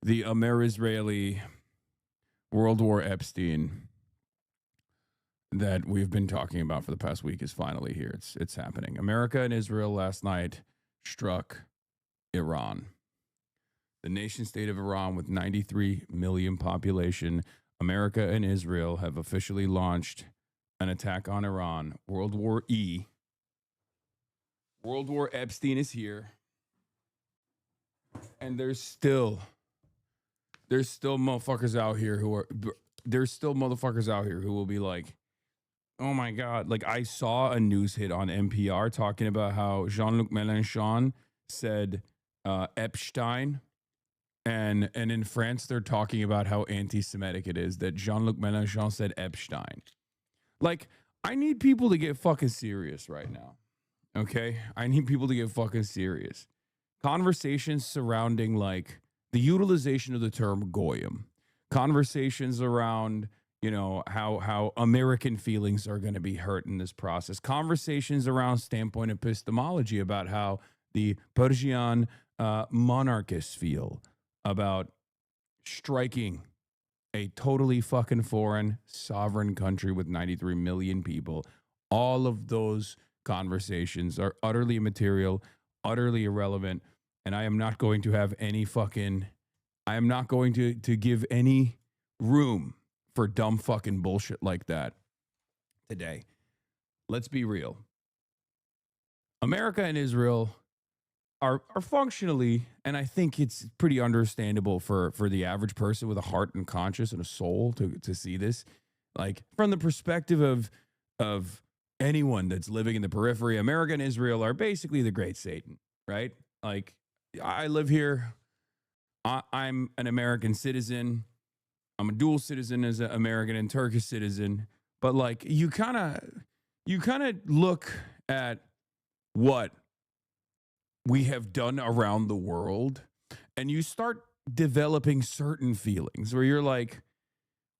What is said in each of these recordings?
The Amer-Israeli World War Epstein that we've been talking about for the past week is finally here. It's happening. America and Israel last night struck Iran. The nation state of Iran with 93 million population. America and Israel have officially launched an attack on Iran. World War E. World War Epstein is here. And there's still motherfuckers out here who will be like, oh my God. Like, I saw a news hit on NPR talking about how Jean-Luc Mélenchon said Epstein. And in France, they're talking about how anti-Semitic it is that Jean-Luc Mélenchon said Epstein. Like, I need people to get fucking serious right now. Okay? I need people to get fucking serious. Conversations surrounding, like, the utilization of the term goyim. Conversations around, how American feelings are going to be hurt in this process. Conversations around standpoint epistemology about how the Persian monarchists feel about striking a totally fucking foreign sovereign country with 93 million people. All of those conversations are utterly immaterial, utterly irrelevant, and I am not going to have any fucking I am not going to give any room for dumb fucking bullshit like that today. Let's be real. America and Israel are functionally, and I think it's pretty understandable for the average person with a heart and conscience and a soul to see this, like from the perspective of anyone that's living in the periphery. America and Israel are basically the great Satan, right? Like, I live here. I'm an American citizen. I'm a dual citizen as an American and Turkish citizen. But like, you kind of look at what we have done around the world, and you start developing certain feelings where you're like,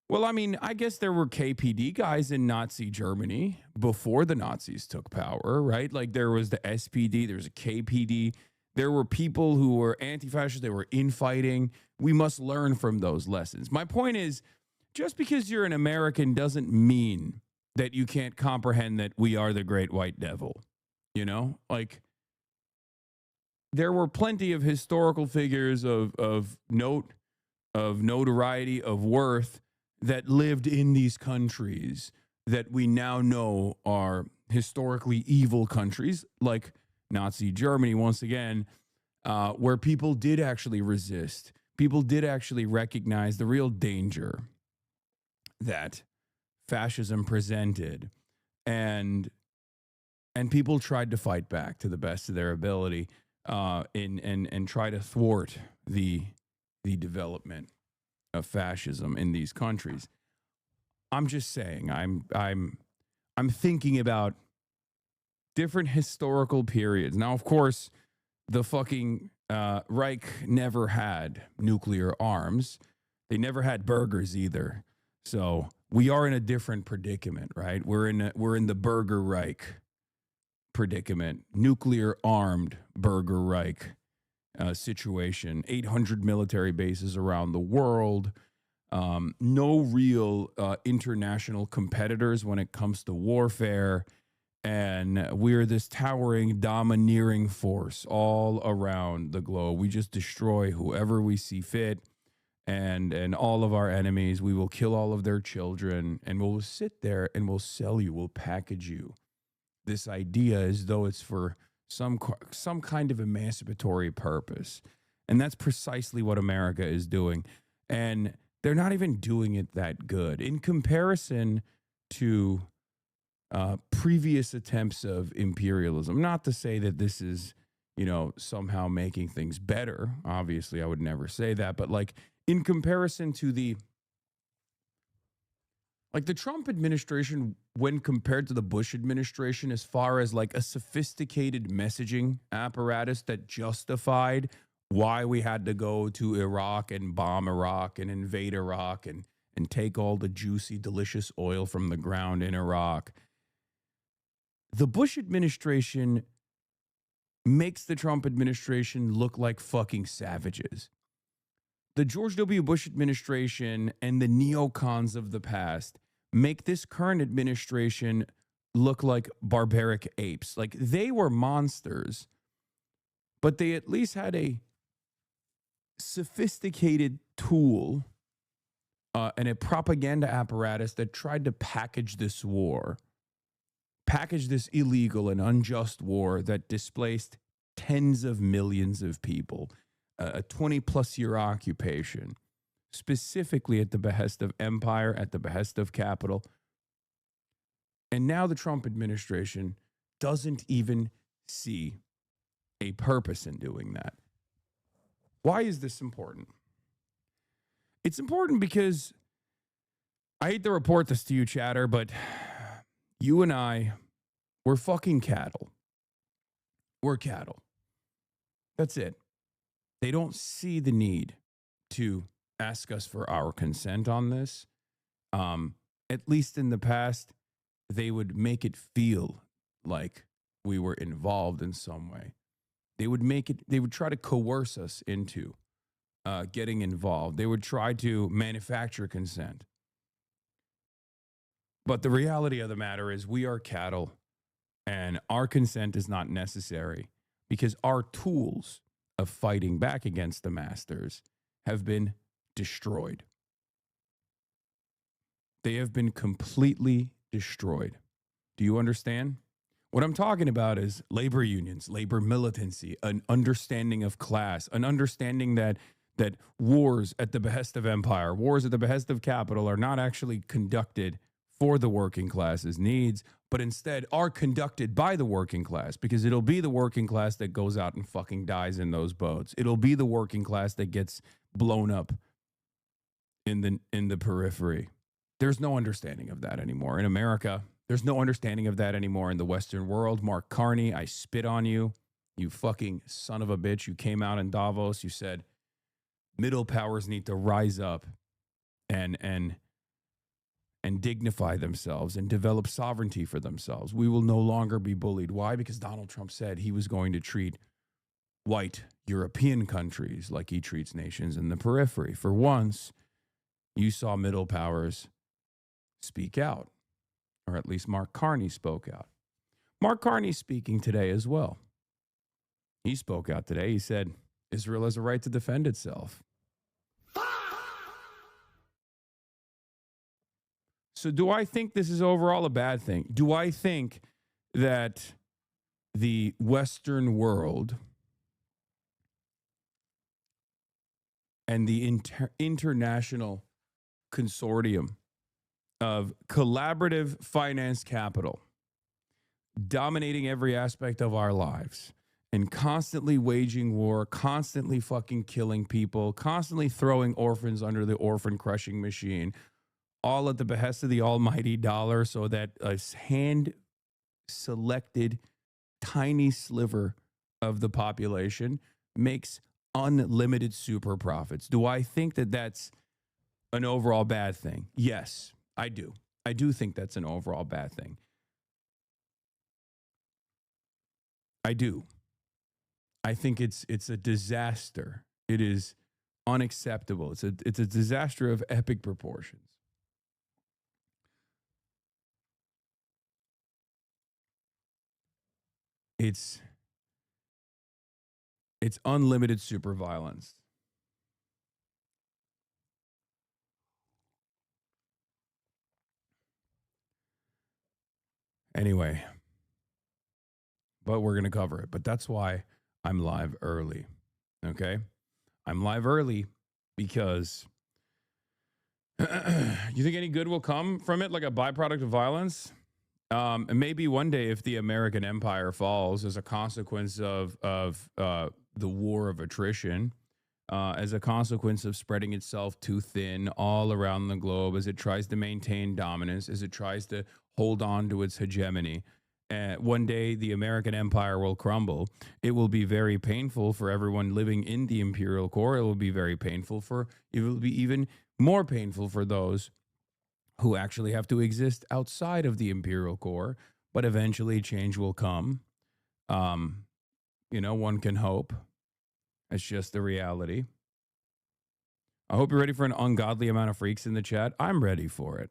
well, I mean, I guess there were KPD guys in Nazi Germany before the Nazis took power, right? Like, there was the SPD, there's a KPD. There were people who were anti-fascist, they were infighting. We must learn from those lessons. My point is, just because you're an American doesn't mean that you can't comprehend that we are the great white devil. Like, there were plenty of historical figures of note, of notoriety, of worth that lived in these countries that we now know are historically evil countries, like Nazi Germany, once again, where people did actually resist. People did actually recognize the real danger that fascism presented, and people tried to fight back to the best of their ability, and try to thwart the development of fascism in these countries. I'm just saying, I'm thinking about different historical periods. Now, of course, the fucking Reich never had nuclear arms. They never had burgers either. So we are in a different predicament, right? We're in the Burger Reich predicament, nuclear armed Burger Reich situation. 800 military bases around the world. No real international competitors when it comes to warfare. And we're this towering, domineering force all around the globe. We just destroy whoever we see fit, and all of our enemies. We will kill all of their children, and we'll sit there and we'll sell you, we'll package you this idea as though it's for some kind of emancipatory purpose. And that's precisely what America is doing. And they're not even doing it that good in comparison to previous attempts of imperialism. Not to say that this is, somehow making things better. Obviously, I would never say that. But like, in comparison to the Trump administration, when compared to the Bush administration, as far as like a sophisticated messaging apparatus that justified why we had to go to Iraq and bomb Iraq and invade Iraq and take all the juicy, delicious oil from the ground in Iraq. The Bush administration makes the Trump administration look like fucking savages. the George W. Bush administration and the neocons of the past make this current administration look like barbaric apes. Like they were monsters, but they at least had a sophisticated tool and a propaganda apparatus that tried to package this war, package this illegal and unjust war that displaced tens of millions of people, a 20 plus year occupation, specifically at the behest of empire, at the behest of capital. And now the Trump administration doesn't even see a purpose in doing that. Why is this important? It's important because I hate to report this to you, chatter, but you and I, we're fucking cattle. We're cattle. That's it. They don't see the need to ask us for our consent on this. At least in the past, they would make it feel like we were involved in some way. They would try to coerce us into getting involved. They would try to manufacture consent. But the reality of the matter is we are cattle and our consent is not necessary because our tools of fighting back against the masters have been destroyed. They have been completely destroyed. Do you understand? What I'm talking about is labor unions, labor militancy, an understanding of class, an understanding that wars at the behest of empire, wars at the behest of capital are not actually conducted for the working class's needs, but instead are conducted by the working class, because it'll be the working class that goes out and fucking dies in those boats. It'll be the working class that gets blown up in the periphery. There's no understanding of that anymore in America. There's no understanding of that anymore in the Western world. Mark Carney, I spit on you. You fucking son of a bitch. You came out in Davos. You said middle powers need to rise up and dignify themselves and develop sovereignty for themselves. We will no longer be bullied. Why? Because Donald Trump said he was going to treat white European countries like he treats nations in the periphery. For once, you saw middle powers speak out, or at least Mark Carney spoke out. Mark Carney's speaking today as well. He spoke out today. He said, Israel has a right to defend itself. So do I think this is overall a bad thing? Do I think that the Western world and the international consortium of collaborative finance capital dominating every aspect of our lives and constantly waging war, constantly fucking killing people, constantly throwing orphans under the orphan crushing machine, all at the behest of the almighty dollar, so that a hand-selected tiny sliver of the population makes unlimited super profits? Do I think that that's an overall bad thing? Yes, I do. I do think that's an overall bad thing. I do. I think it's a disaster. It is unacceptable. It's a disaster of epic proportions. It's unlimited super violence. Anyway, but we're going to cover it. But that's why I'm live early. Okay? I'm live early because you think any good will come from it, like a byproduct of violence? And maybe one day, if the American empire falls as a consequence of the war of attrition, as a consequence of spreading itself too thin all around the globe, as it tries to maintain dominance, as it tries to hold on to its hegemony, one day the American empire will crumble. It will be very painful for everyone living in the imperial core. It will be very painful it will be even more painful for those who actually have to exist outside of the imperial core, but eventually change will come. One can hope. It's just the reality. I hope you're ready for an ungodly amount of freaks in the chat. I'm ready for it.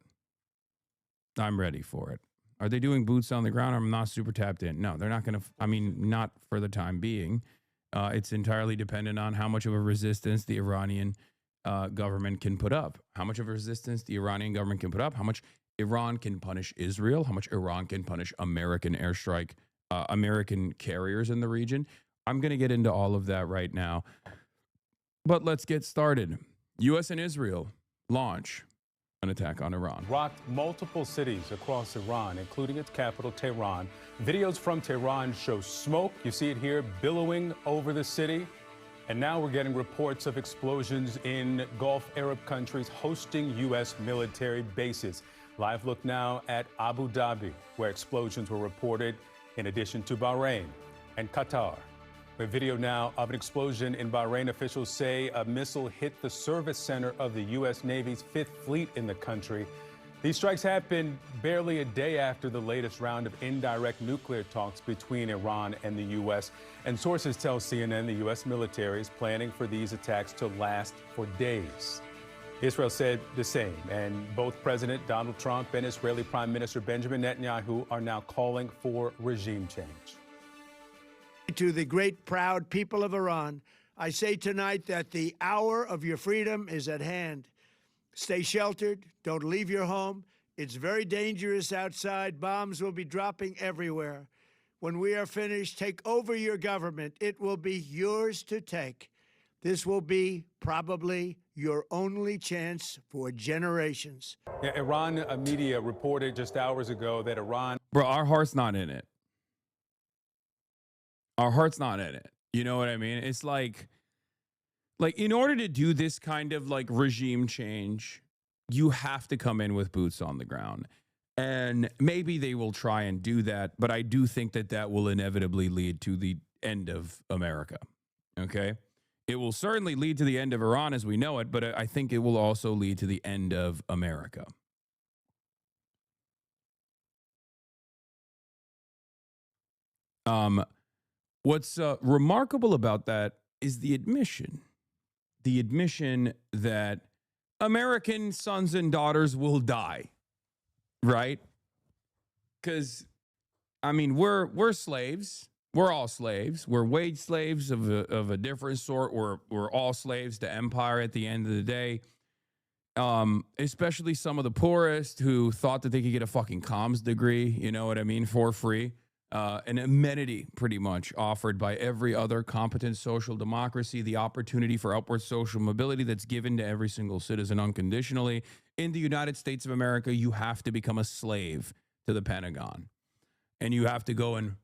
I'm ready for it. Are they doing boots on the ground? I'm not super tapped in. No, they're not going to. I mean, not for the time being. It's entirely dependent on how much of a resistance the Iranian government can put up. How much of a resistance the Iranian government can put up. How much Iran can punish Israel. How much Iran can punish American airstrike, American carriers in the region. I'm going to get into all of that right now. But let's get started. U.S. and Israel launch an attack on Iran. Rocked multiple cities across Iran, including its capital, Tehran. Videos from Tehran show smoke. You see it here billowing over the city. And now we're getting reports of explosions in Gulf Arab countries hosting U.S. military bases. Live look now at Abu Dhabi, where explosions were reported, in addition to Bahrain and Qatar. A video now of an explosion in Bahrain. Officials say a missile hit the service center of the U.S. Navy's Fifth Fleet in the country. These strikes happen barely a day after the latest round of indirect nuclear talks between Iran and the U.S. And sources tell CNN the U.S. military is planning for these attacks to last for days. Israel said the same, and both President Donald Trump and Israeli Prime Minister Benjamin Netanyahu are now calling for regime change. To the great, proud people of Iran, I say tonight that the hour of your freedom is at hand. Stay sheltered. Don't leave your home. It's very dangerous outside. Bombs will be dropping everywhere. When we are finished, take over your government. It will be yours to take. This will be probably your only chance for generations. Yeah, Iran media reported just hours ago that Iran... Bro, our heart's not in it. Our heart's not in it. You know what I mean? It's like in order to do this kind of like regime change, you have to come in with boots on the ground. And maybe they will try and do that, but I do think that that will inevitably lead to the end of America. Okay? It will certainly lead to the end of Iran as we know it, but I think it will also lead to the end of America. What's remarkable about that is the admission that American sons and daughters will die, right? Because, I mean, we're slaves. We're all slaves. We're wage slaves of a different sort. We're all slaves to empire at the end of the day. Especially some of the poorest who thought that they could get a fucking comms degree, you know what I mean, for free. An amenity pretty much offered by every other competent social democracy, the opportunity for upward social mobility that's given to every single citizen unconditionally. In the United States of America, you have to become a slave to the Pentagon. And you have to go and,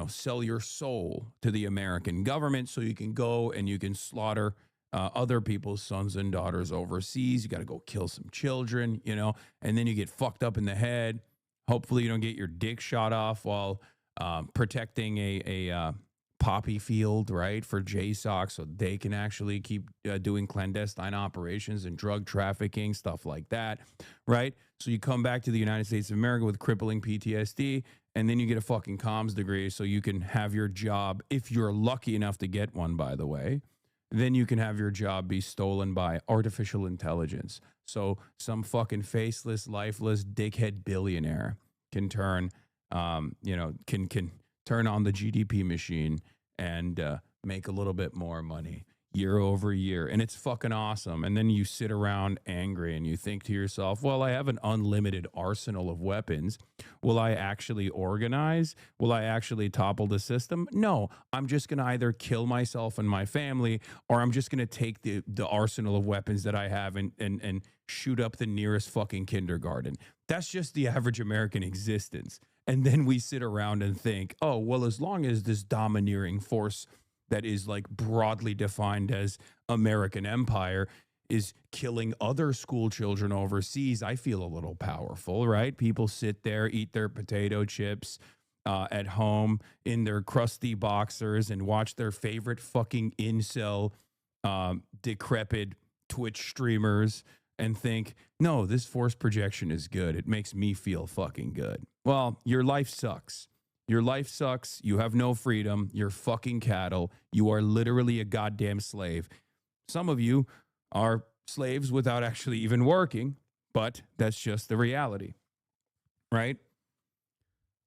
sell your soul to the American government so you can go and you can slaughter other people's sons and daughters overseas. You got to go kill some children, and then you get fucked up in the head. Hopefully you don't get your dick shot off while protecting a poppy field, right, for JSOC so they can actually keep doing clandestine operations and drug trafficking, stuff like that, right? So you come back to the United States of America with crippling PTSD, and then you get a fucking comms degree so you can have your job, if you're lucky enough to get one, by the way, then you can have your job be stolen by artificial intelligence. So some fucking faceless, lifeless, dickhead billionaire can turn can turn on the GDP machine and make a little bit more money year over year. And it's fucking awesome. And then you sit around angry and you think to yourself, well, I have an unlimited arsenal of weapons. Will I actually organize? Will I actually topple the system? No, I'm just going to either kill myself and my family, or I'm just going to take the arsenal of weapons that I have and shoot up the nearest fucking kindergarten. That's just the average American existence. And then we sit around and think, oh, well, as long as this domineering force that is like broadly defined as American empire is killing other school children overseas, I feel a little powerful, right? People sit there, eat their potato chips at home in their crusty boxers and watch their favorite fucking incel decrepit Twitch streamers and think, no, this force projection is good. It makes me feel fucking good. Well, your life sucks. Your life sucks. You have no freedom. You're fucking cattle. You are literally a goddamn slave. Some of you are slaves without actually even working, but that's just the reality, right?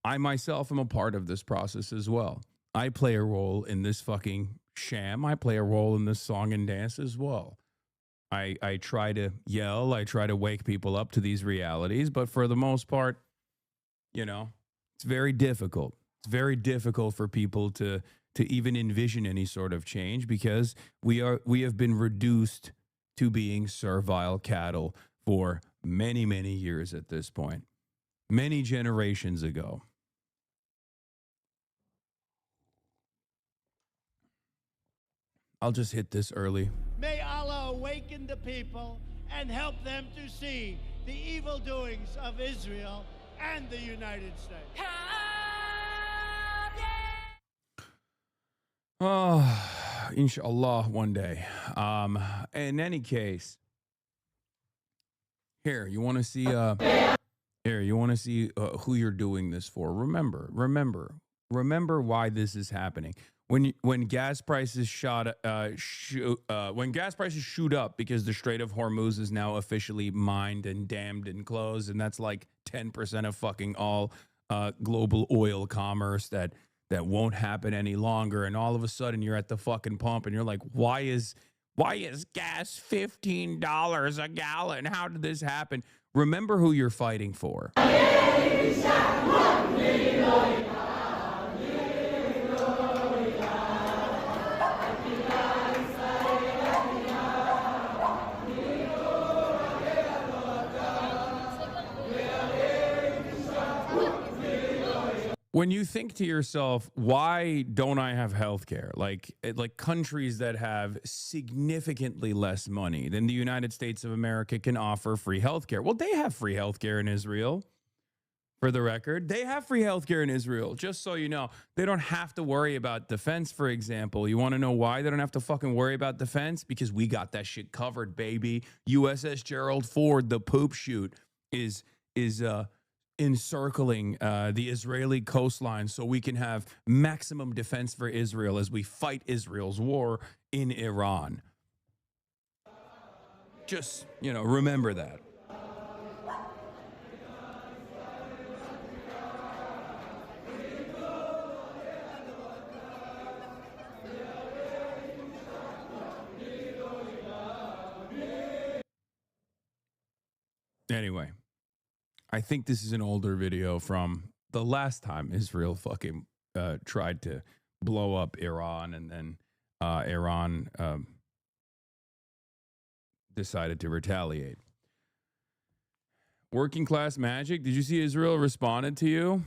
I myself am a part of this process as well. I play a role in this fucking sham. I play a role in this song and dance as well. I try to yell, I try to wake people up to these realities, but for the most part, you know, it's very difficult. It's very difficult for people to even envision any sort of change because we have been reduced to being servile cattle for many, many years at this point. Many generations ago. I'll just hit this early. May Allah awaken the people and help them to see the evil doings of Israel and the United States. Oh, inshallah, one day. In any case, here, you want to see who you're doing this for. Remember why this is happening. When gas prices shoot up because the Strait of Hormuz is now officially mined and dammed and closed, and that's like 10% of fucking all global oil commerce that won't happen any longer. And all of a sudden you're at the fucking pump and you're like, why is gas $15 a gallon? How did this happen? Remember who you're fighting for. When you think to yourself, why don't I have health care? Like countries that have significantly less money than the United States of America can offer free health care. Well, they have free health care in Israel. For the record, they have free health care in Israel. Just so you know, they don't have to worry about defense, for example. You want to know why they don't have to fucking worry about defense? Because we got that shit covered, baby. USS Gerald Ford, the poop chute, is encircling the Israeli coastline so we can have maximum defense for Israel as we fight Israel's war in Iran. Just, remember that. Anyway. I think this is an older video from the last time Israel fucking tried to blow up Iran, and then Iran decided to retaliate. Working class magic. Did you see Israel responded to you?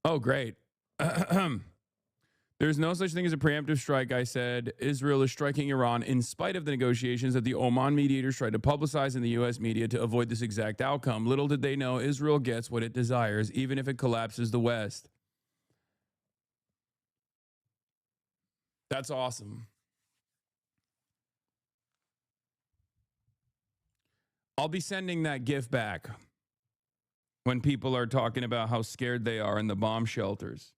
Oh, great. There's no such thing as a preemptive strike, I said. Israel is striking Iran in spite of the negotiations that the Oman mediators tried to publicize in the U.S. media to avoid this exact outcome. Little did they know Israel gets what it desires, even if it collapses the West. That's awesome. I'll be sending that GIF back when people are talking about how scared they are in the bomb shelters.